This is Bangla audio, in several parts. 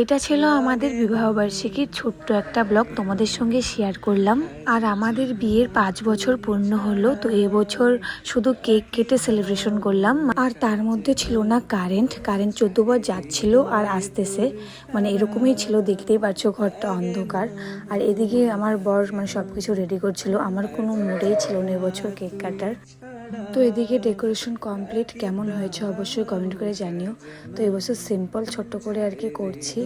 এটা ছিল আমাদের বিবাহবার্ষিকীর ছোট্ট একটা ব্লগ তোমাদের সঙ্গে শেয়ার করলাম। আর আমাদের বিয়ের 5 বছর পূর্ণ হলো, তো এবছর শুধু কেক কেটে সেলিব্রেশন করলাম। আর তার মধ্যে ছিল না কারেন্ট 14 বার যাচ্ছিল আর আসতেছে, মানে এরকমই ছিল, দেখতেই পাচ্ছ ঘরটা অন্ধকার। আর এদিকে আমার বর মানে সব কিছু রেডি করছিল, আমার কোনো মুডেই ছিল না এবছর কেক কাটার। তো এদিকে ডেকোরেশন কমপ্লিট, কেমন হয়েছে অবশ্যই কমেন্ট করে জানিও। তো এবছর সিম্পল ছোট্ট করে আর কি করছি।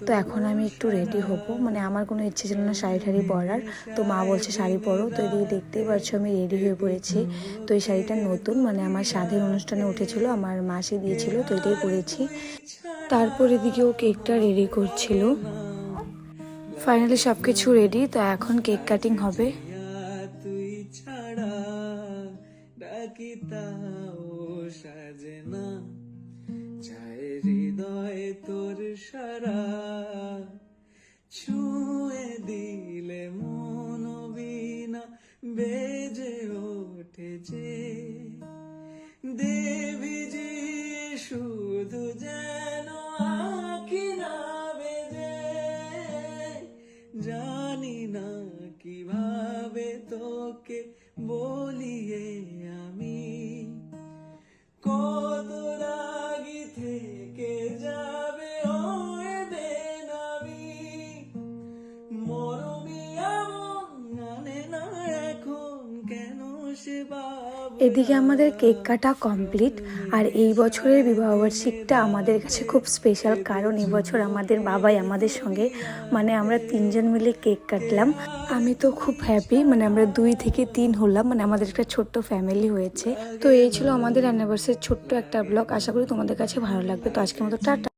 তো এখন আমি একটু রেডি হব, মানে আমার কোনো ইচ্ছে ছিল না শাড়ি ঠাড়ি পরার, তো মা বলছে শাড়ি পরো। তো এদিকে দেখতেই পাচ্ছ আমি রেডি হয়ে পড়েছি। তো এই শাড়িটা নতুন, মানে আমার স্বাদের অনুষ্ঠানে উঠেছিল, আমার মাসি দিয়েছিল, তো এটাই পরেছি। তারপর এদিকে ও কেকটা রেডি করছিল। ফাইনালি সব কিছু রেডি, তো এখন কেক কাটিং হবে। সাজনা চায় হৃদয় তোর সারা, ছুঁয়ে দিলে মন বিনা বেজে ওঠেছে, দেবী জি শুধু যেন আঁকি না বেজে, জানি না কিভাবে তোকে বলিয়ে আমি কত রাগি থেকে যাবে ওই দিন, আমি মরমি এমন জানে না এখন কেন সে এদিকে আমাদের কেক কাটা কমপ্লিট। আর এই বছরের বিবাহবার্ষিকীটা আমাদের কাছে খুব স্পেশাল, কারণ এই বছর আমাদের বাবাই আমাদের সঙ্গে, মানে আমরা 3 জন মিলে কেক কাটলাম। আমি তো খুব হ্যাপি, মানে আমরা 2 থেকে 3 হলাম, মানে আমাদের একটা ছোট্ট ফ্যামিলি হয়েছে। তো এই ছিল আমাদের অ্যানিভার্সারির ছোট্ট একটা ব্লগ, আশা করি তোমাদের কাছে ভালো লাগবে। তো আজকের মতো টাটা।